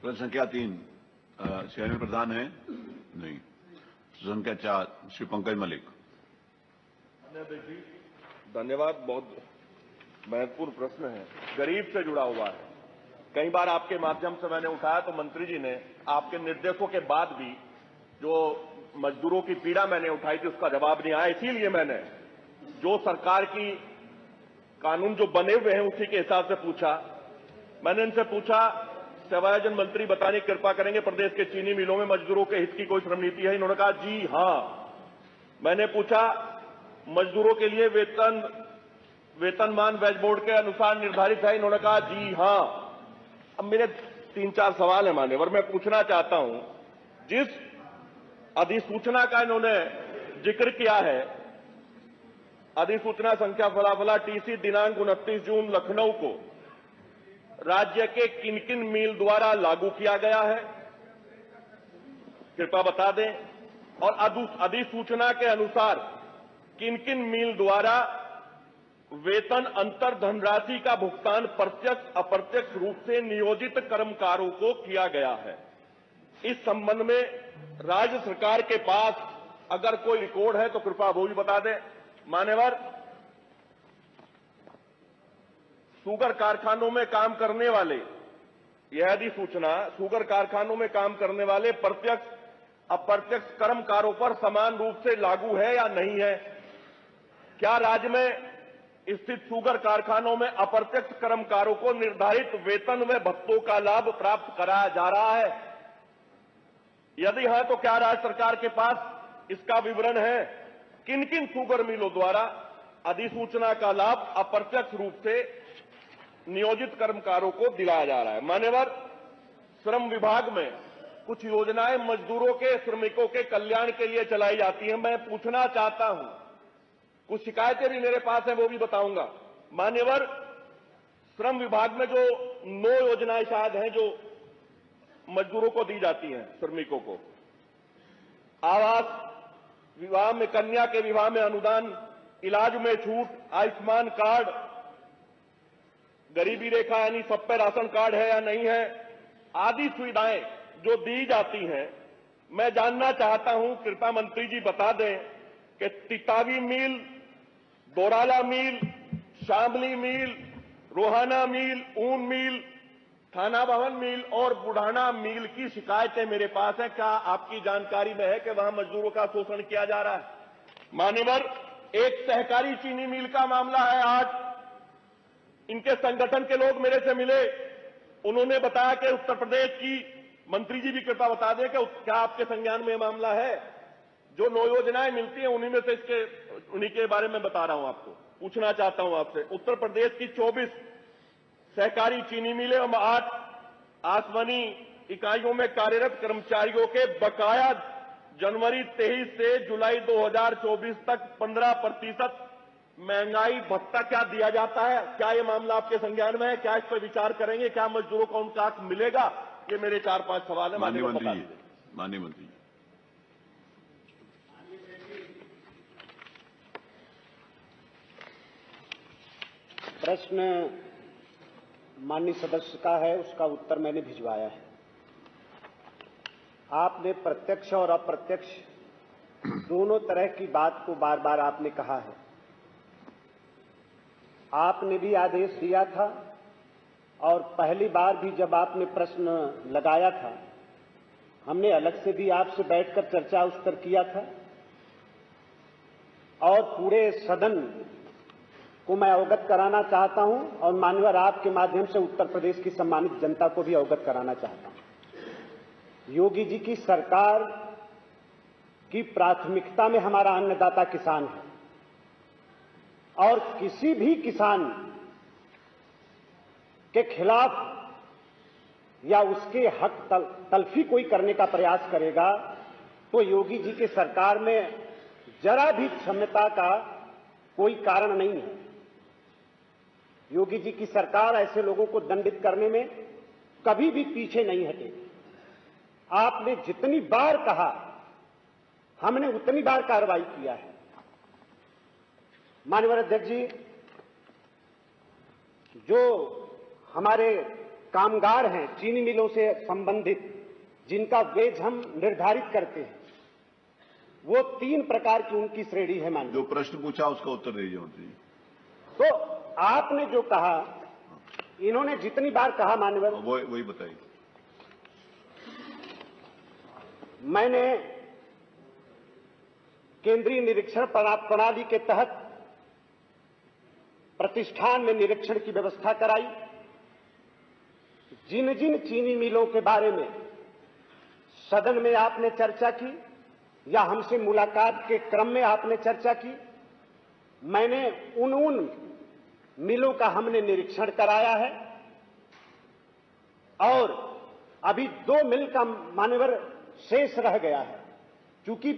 प्रश्न संख्या 3 श्रेणी प्रधान है नहीं। संख्या 4 श्री पंकज मलिक। धन्यवाद। बहुत महत्वपूर्ण प्रश्न है, गरीब से जुड़ा हुआ है। कई बार आपके माध्यम से मैंने उठाया तो मंत्री जी ने आपके निर्देशों के बाद भी जो मजदूरों की पीड़ा मैंने उठाई थी उसका जवाब नहीं आया। इसीलिए मैंने जो सरकार की कानून जो बने हुए हैं उसी के हिसाब से पूछा। मैंने इनसे पूछा, सेवायोजन मंत्री बताने की कृपा करेंगे प्रदेश के चीनी मिलों में मजदूरों के हित की कोई श्रम नीति है? इन्होंने कहा जी हां। मैंने पूछा, मजदूरों के लिए वेतनमान वेज बोर्ड के अनुसार निर्धारित है? इन्होंने कहा जी हां। अब मेरे 3-4 सवाल है मान्यवर, मैं पूछना चाहता हूं, जिस अधिसूचना का इन्होंने जिक्र किया है, अधिसूचना संख्या फलाफला टीसी दिनांक 29 जून लखनऊ को राज्य के किन किन मिल द्वारा लागू किया गया है, कृपया बता दें। और अधिसूचना के अनुसार किन किन मिल द्वारा वेतन अंतर धनराशि का भुगतान प्रत्यक्ष अप्रत्यक्ष रूप से नियोजित कर्मकारों को किया गया है। इस संबंध में राज्य सरकार के पास अगर कोई रिकॉर्ड है तो कृपया वो भी बता दें। मान्यवर, शुगर कारखानों में काम करने वाले, यह अधिसूचना शुगर कारखानों में काम करने वाले प्रत्यक्ष अप्रत्यक्ष कर्मकारों पर समान रूप से लागू है या नहीं है? क्या राज्य में स्थित शुगर कारखानों में अप्रत्यक्ष कर्मकारों को निर्धारित वेतन व भत्तों का लाभ प्राप्त कराया जा रहा है? यदि है तो क्या राज्य सरकार के पास इसका विवरण है? किन किन शुगर मिलों द्वारा अधिसूचना का लाभ अप्रत्यक्ष रूप से नियोजित कर्मकारों को दिलाया जा रहा है? मान्यवर, श्रम विभाग में कुछ योजनाएं मजदूरों के, श्रमिकों के कल्याण के लिए चलाई जाती हैं। मैं पूछना चाहता हूं, कुछ शिकायतें भी मेरे पास हैं, वो भी बताऊंगा। मान्यवर, श्रम विभाग में जो 9 योजनाएं शायद हैं जो मजदूरों को दी जाती हैं, श्रमिकों को, आवास, विवाह में कन्या के विवाह में अनुदान, इलाज में छूट, आयुष्मान कार्ड, गरीबी रेखा यानी सब पे राशन कार्ड है या नहीं है, आदि सुविधाएं जो दी जाती हैं, मैं जानना चाहता हूं, कृपया मंत्री जी बता दें कि तितावी मिल, दोराला मिल, शामली मिल, रोहाना मिल, ऊन मिल, थाना भवन मिल और बुढ़ाना मिल की शिकायतें मेरे पास हैं। क्या आपकी जानकारी में है कि वहां मजदूरों का शोषण किया जा रहा है? मान्यवर, एक सहकारी चीनी मिल का मामला है। आज इनके संगठन के लोग मेरे से मिले, उन्होंने बताया कि उत्तर प्रदेश की, मंत्री जी भी कृपया बता दें कि क्या आपके संज्ञान में मामला है? जो 9 योजनाएं मिलती हैं उन्हीं में से उन्हीं के बारे में बता रहा हूं, आपको पूछना चाहता हूं आपसे। उत्तर प्रदेश की 24 सहकारी चीनी मिलें और 8 आसमानी इकाइयों में कार्यरत कर्मचारियों के बकाया जनवरी 23 से जुलाई 2024 तक 15% महंगाई भत्ता क्या दिया जाता है? क्या ये मामला आपके संज्ञान में है? क्या इस पर विचार करेंगे? क्या मजदूरों को उनका हक मिलेगा? ये मेरे 4-5 सवाल है। माननीय मंत्री। प्रश्न माननीय सदस्य का है, उसका उत्तर मैंने भिजवाया है। आपने प्रत्यक्ष और अप्रत्यक्ष दोनों तरह की बात को बार बार आपने कहा है। आपने भी आदेश दिया था और पहली बार भी जब आपने प्रश्न लगाया था, हमने अलग से भी आपसे बैठकर चर्चा उस पर किया था और पूरे सदन को मैं अवगत कराना चाहता हूं और मान्यवर आपके माध्यम से उत्तर प्रदेश की सम्मानित जनता को भी अवगत कराना चाहता हूं। योगी जी की सरकार की प्राथमिकता में हमारा अन्नदाता किसान है और किसी भी किसान के खिलाफ या उसके हक तलफी कोई करने का प्रयास करेगा तो योगी जी की सरकार में जरा भी क्षमता का कोई कारण नहीं है। योगी जी की सरकार ऐसे लोगों को दंडित करने में कभी भी पीछे नहीं हटेगी। आपने जितनी बार कहा, हमने उतनी बार कार्रवाई किया है। माननीय अध्यक्ष जी, जो हमारे कामगार हैं चीनी मिलों से संबंधित, जिनका वेज हम निर्धारित करते हैं, वो 3 प्रकार की उनकी श्रेणी है माननीय। जो प्रश्न पूछा उसका उत्तर दीजिए मंत्री जी। तो आपने जो कहा, इन्होंने जितनी बार कहा माननीय, वही बताइए। मैंने केंद्रीय निरीक्षण प्रणाली के तहत प्रतिष्ठान में निरीक्षण की व्यवस्था कराई। जिन जिन चीनी मिलों के बारे में सदन में आपने चर्चा की या हमसे मुलाकात के क्रम में आपने चर्चा की, मैंने उन मिलों का हमने निरीक्षण कराया है और अभी 2 मिल का मान्यवर शेष रह गया है। क्योंकि